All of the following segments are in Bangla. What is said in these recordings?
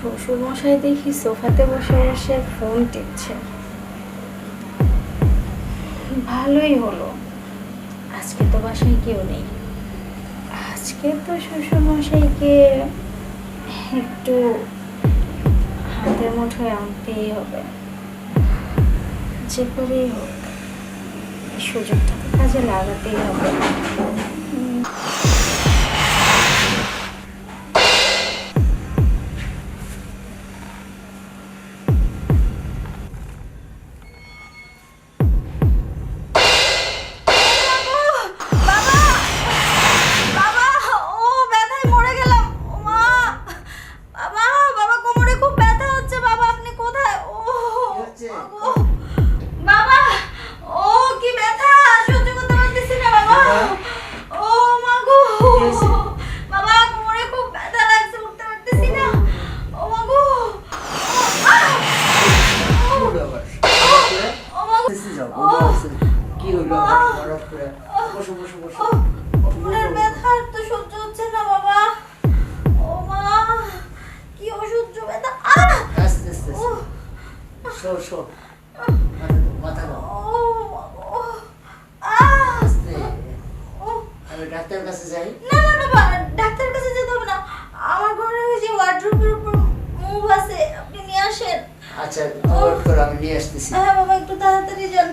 শ্বশুরমশাই দেখি সোফাতে বসে বসে ফোন টিপছে। ভালোই হলো, আজকে তো বাসায় কেউ নেই। আজকে তো শ্বশুরমশাইকে একটু হাতের মুঠোয় আনতেই হবে, যে করেই হোক সুযোগটাকে কাজে লাগাতেই হবে। ডাক্তারের কাছে যাই? না না না ডাক্তারের কাছে যেতে হবে না, আমার ঘরে ওই যে ওয়ার্ড্রোবের উপর মুভ আছে, আপনি নিয়ে আসেন। আচ্ছা ওয়েট করো, আমি নিয়ে আসতেছি। হ্যাঁ বাবা, একটু তাড়াতাড়ি যান।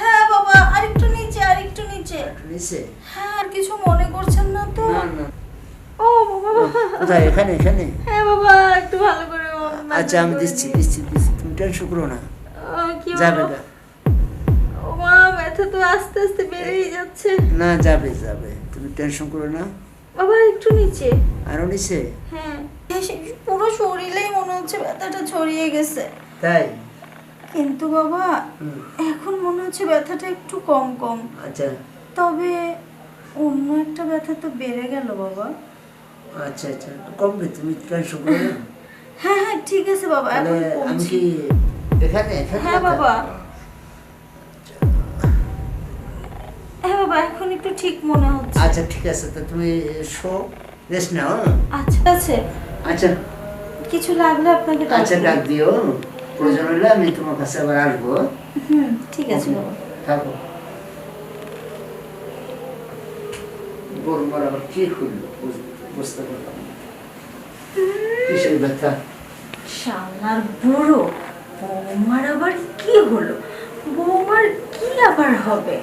হ্যাঁ বাবা, আরেকটু নিচে, আরেকটু নিচে। হ্যাঁ, আর কিছু মনে করছেন না তো? না না। ও বাবা, কোথায়? এখানে এখানে? হ্যাঁ বাবা, একটু ভালো করে। আচ্ছা আমি দিচ্ছি দিচ্ছি দিচ্ছি, তুমি টেনশন করো না, যাবে না। ও মা, ব্যথা তো আস্তে আস্তে বেড়েই যাচ্ছে। না যাবে যাবে, তুমি টেনশন করো না। বাবা একটু নিচে। আরো নিচে? হ্যাঁ, পুরো শরীরেই মনে হচ্ছে ব্যথাটা ছড়িয়ে গেছে। তাই? কিন্তু বাবা এখন মনে হচ্ছে ব্যথাটা একটু কম কম। আচ্ছা, তবে অন্য একটা ব্যথা তো বেড়ে গেল বাবা। আচ্ছা আচ্ছা, কমবে, তুমি টেনশন করো না। হ্যাঁ হ্যাঁ ঠিক আছে বাবা, এখন আমি কি এখানে? হ্যাঁ বাবা, হ্যাঁ বাবা, এখন একটু ঠিক মনে হচ্ছে। আচ্ছা ঠিক আছে, তো তুমি শো, রেস্ট নাও। আচ্ছা আছে। আচ্ছা কিছু লাগলে আপনাকে আচ্ছা ডাক দিও, প্রয়োজন হলে আমি তোমার কাছে আবার আসবো। ঠিক আছে বাবা, থাকো। বড়মার আবার কি হইলো বুঝতে পারলাম, কিসের ব্যথা? শালার বুড়ো, বৌমার আবার কি হলো? বৌমার কি আবার হবে?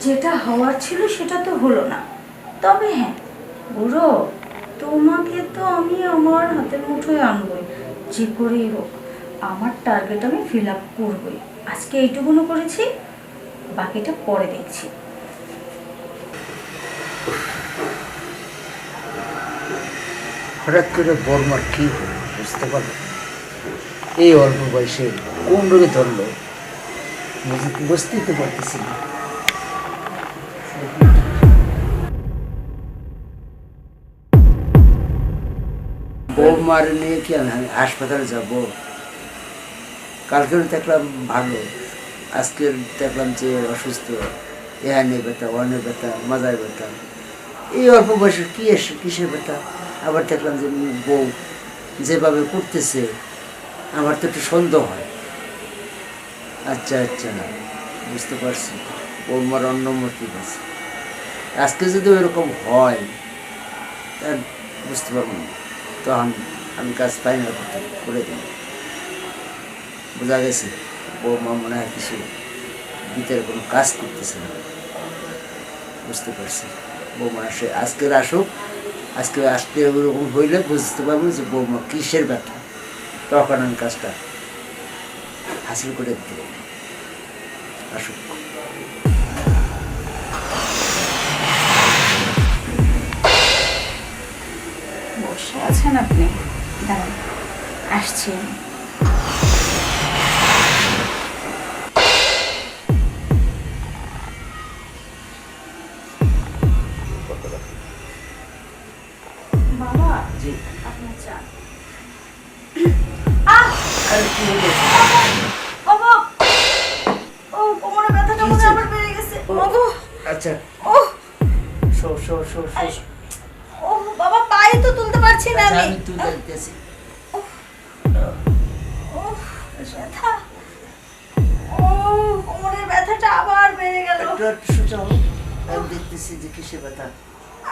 যেটা হওয়ার ছিল সেটা তো হলো না। তবে হ্যাঁ বুড়ো, তোমাকে তো আমি আমার হাতের মুঠোয় আনবই, যে করেই হোক আমার টার্গেট আমি ফিল আপ করবই। আজকে এইটুকুনো করেছি, বাকিটা পরে দেখছি। হঠাৎ করে বড়মার কি হলো বুঝতে পারলো? এই অল্প বয়সে কোন রোগে ধরলো বুঝতেই তো পারতেছি না। বৌমার নিয়ে কি আমি হাসপাতালে যাব? কালকেও দেখলাম ভালো, আজকের দেখলাম যে অসুস্থ, এহানে ব্যথা, ওয়ানে ব্যথা, মাজায় ব্যথা। এই অল্প বয়সে কি এসে কিসের ব্যথা? আবার দেখলাম যে বউ যেভাবে করতেছে, আমার তো একটু সন্দেহ হয়। আচ্ছা আচ্ছা, বুঝতে পারছি, বৌমার অন্য মোটিভ আছে। আজকে যদি ওইরকম হয় তা বুঝতে পারবো না, তখন আমি কাজ ফাইনাল করে দিই। বোঝা গেছে বৌমা মনে হয় কিছু ভিতরে কোনো কাজ করতেছে না। বুঝতে পারছি, বৌমা আসে আজকের আসুক, আজকে আসতে ওরকম হইলে বুঝতে পারবো যে বৌমা কিসের ব্যথা, তখন আমি কাজটা হাসিল করে দিতে পারবো। আসুক। আছেন আপনি? দাঁড়ান, আসছি আমি। বাবা, জি। আপনার চা। আরে কি হলো? বাবা, ও কোমরে ব্যথাটা মনে হয় আবার বেড়ে গেছে। বাবা, আচ্ছা, ও শো শো শো শো। ও বাবা, পায়ে তো তুলতে পারছি না আচ্ছা, আমি। আমি তুলে দিতেছি। ও ব্যথা, ও কোমরের ব্যথাটা আবার বেড়ে গেল। একটু একটু সোজা হও। আমি দেখতেছি যে কিসে ব্যথা।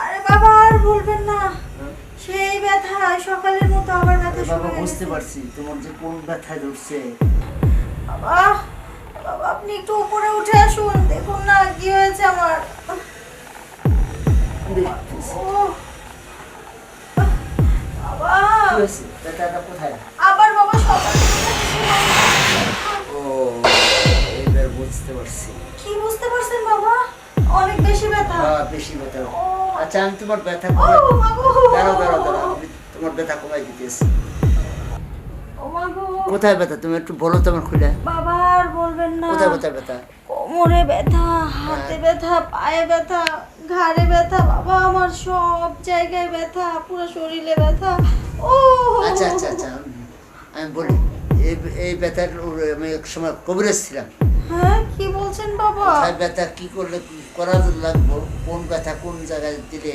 আরে বাবা, আর বলবেন না, হ্যাঁ? সেই ব্যথা সকালের মতো আবার ব্যথা শুরু বাবা হয়ে বুঝতে গেছে। পারছি তোমার যে কোন ব্যথায় ধরছে। বাবা, বাবা আপনি একটু উপরে উঠে আসুন, দেখুন না কি হয়েছে আমার। দেখতেছি। ও বাবা, কি হয়েছে? ব্যথাটা কোথায়? আবার বাবা সকালে উঠে গেছে। ও, এবার বুঝতে পারছি। কি বুঝতে পারছেন বাবা? অনেক বেশি ব্যথা। বেশি ব্যথা। ও আচ্ছা, আমি তোমার ব্যথা ও কমাই। মাগো, দাঁড়াও দাঁড়াও দাঁড়াও, আমি তোমার ব্যথা কমাই দিতেছি। ও মাগো, কোথায় ব্যথা তুমি একটু বলো তো আমার খুলে। বাবা আর বলবেন না। কোথায় কোথায় ব্যথা? কোমরে ব্যথা, হাতে ব্যথা, পায়ে ব্যথা, ঘাড়ে ব্যথা, বাবা আমার সব জায়গায় ব্যথা, পুরো শরীরে ব্যথা। ও আচ্ছা আচ্ছা আচ্ছা, আমি বলি, এই এই ব্যথার আমি এক সময় কবিরাজ ছিলাম। হ্যাঁ, কি বলছেন বাবা? কোথায় ব্যথা কি করলে কি করা লাগবো, কোন ব্যথা কোন জায়গায় দিলে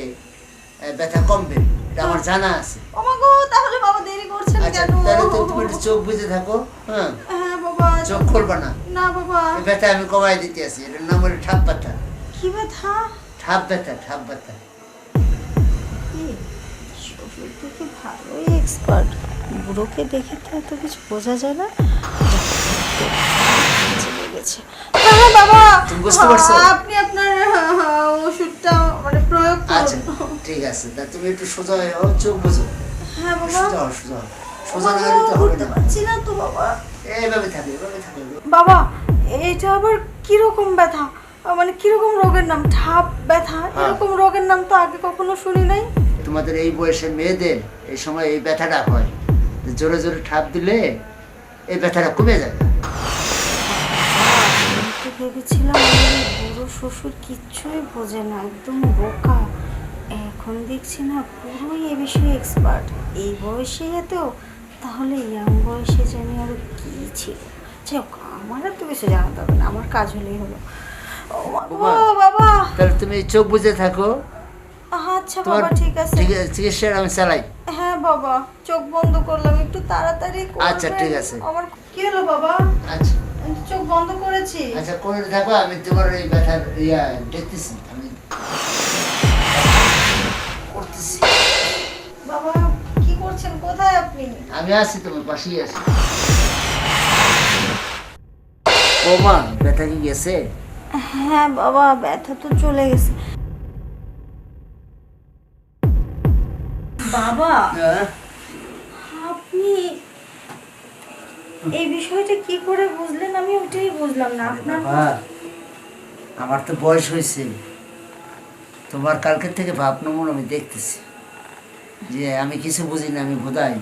ব্যথা কমবে, এটা আমার জানা আছে। ও মা গো, তাহলে বাবা দেরি করছেন আচ্ছা, কেন? তাহলে তো তুমি একটু চোখ বুজে থাকো। হ্যাঁ, হ্যাঁ বাবা। চোখ খুলবা না। না বাবা। এই ব্যথা আমি কমাই দিতে আছি, এটার নাম হলো ঠাপ ব্যথা। কি ব্যথা? ঠাপ ব্যথা, ঠাপ ব্যথা। কি শ্বশুর তো কি ভালোই এক্সপার্ট, বুড়োকে দেখে তো এত কিছু বোঝা যায় না। চলে গেছে। হ্যাঁ বাবা, তুমি বুঝতে পারছো? আপনি আপনার ওষুধটা মানে প্রয়োগ আচ্ছা করুন। ঠিক আছে, তা তুমি একটু সোজা হয়ে যাও, চোখ বুঝো। হ্যাঁ বাবা। সোজা হও, সোজা হও। সোজা না হলে তো হবে ঘুরতে না। পারছি না তো বাবা। এইভাবে থাকে, এইভাবে থাকে। বাবা, এটা আবার কিরকম ব্যথা? মানে কিরকম রোগের নাম? ঠাপ ব্যথা, হ্যাঁ। এরকম রোগের নাম তো আগে কখনো শুনি নাই। তোমাদের এই বয়সের মেয়েদের এই সময় এই ব্যথাটা হয়, যে জোরে জোরে ঠাপ দিলে এই ব্যথাটা কমে যায়। আমি তো ভেবেছিলাম আমার এই বুড়ো শ্বশুর কিচ্ছুই বোঝে না, একদম বোকা। এখন দেখছি না পুরোই এ বিষয়ে এক্সপার্ট। এই বয়সে এত, তাহলে ইয়াং বয়সে জানি আরো কি ছিল। যাই হোক, আমার আর তো কিছু জানাতে হবে না, আমার কাজ হলেই হলো। ও বাবা। বাবা। তাহলে তুমি চোখ বুঝে থাকো। আচ্ছা বাবা, ঠিক আছে। চিকিৎসা আমি চালাই। হ্যাঁ বাবা, চোখ বন্ধ করলাম, একটু তাড়াতাড়ি করবেন। আচ্ছা, ঠিক আছে। আমার কি হলো বাবা? আচ্ছা আমি তো চোখ বন্ধ করেছি। আচ্ছা, করে থাকো, আমি তোমার এই ব্যথার দেখতেছি, আমি করতেছি। বাবা কি করছেন? কোথায় আপনি? আমি আছি, তোমার পাশেই আছি। বৌমা, ব্যথা কি গেছে? হ্যাঁ বাবা, ব্যথা তো চলে গেছে। বাবা, হ্যাঁ? আপনি এই বিষয়টা কি করে বুঝলেন? আমি ওটাই বুঝলাম না। আপনার বাবা, আমার তো বয়স হয়েছে, তোমার কালকের থেকে ভাবনমন আমি দেখতেছি যে আমি কিছু বুঝি না, আমি বোধাই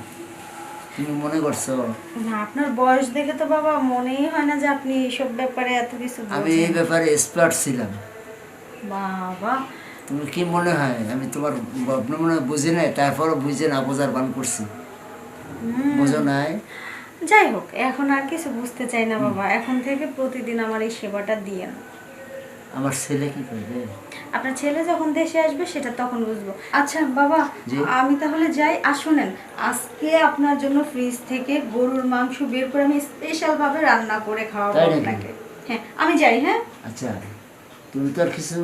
তুমি মনে করছো। না, আপনার বয়স দেখে তো বাবা মনেই হয় না যে আপনি এইসব ব্যাপারে এত কিছু আমি এই বোঝেন। ব্যাপারে এক্সপার্ট ছিলাম। বাবা, তুমি কি মনে হয় আমি তোমার ভাবনমন বুঝি নাই, তারপরও বুঝে না বোঝার বান করছি? বুঝো নাই? যাই হোক, এখন আর কিছু বুঝতে চাই না বাবা। এখন থেকে প্রতিদিন আমার এই সেবাটা দিয়েন। আমার ছেলে কি করবে? আপনার ছেলে যখন দেশে আসবে সেটা তখন বুঝবো। আচ্ছা বাবা, জি। আমি তাহলে যাই। আর শোনেন, আজকে আপনার জন্য ফ্রিজ থেকে গরুর মাংস বের করে আমি স্পেশাল ভাবে রান্না করে খাওয়াবো তাই নাকি? আপনাকে। হ্যাঁ, আমি যাই। হ্যাঁ। আচ্ছা, তুমি তো আর কিছু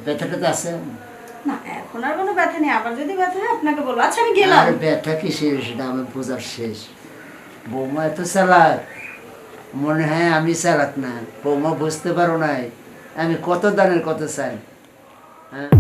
ব্যথা ট্যাথা আছে? না, এখন আর কোনো ব্যথা নেই। আবার যদি ব্যথা হয় আপনাকে বলবো। আচ্ছা, আমি গেলাম। আর ব্যথা কি শেষ, সেটা আমি বোঝার শেষ। বৌমা এত চালাক, মনে হয় আমি চালাক না। বৌমা বুঝতে পারো নাই আমি কত দানের কত চাই। হ্যাঁ,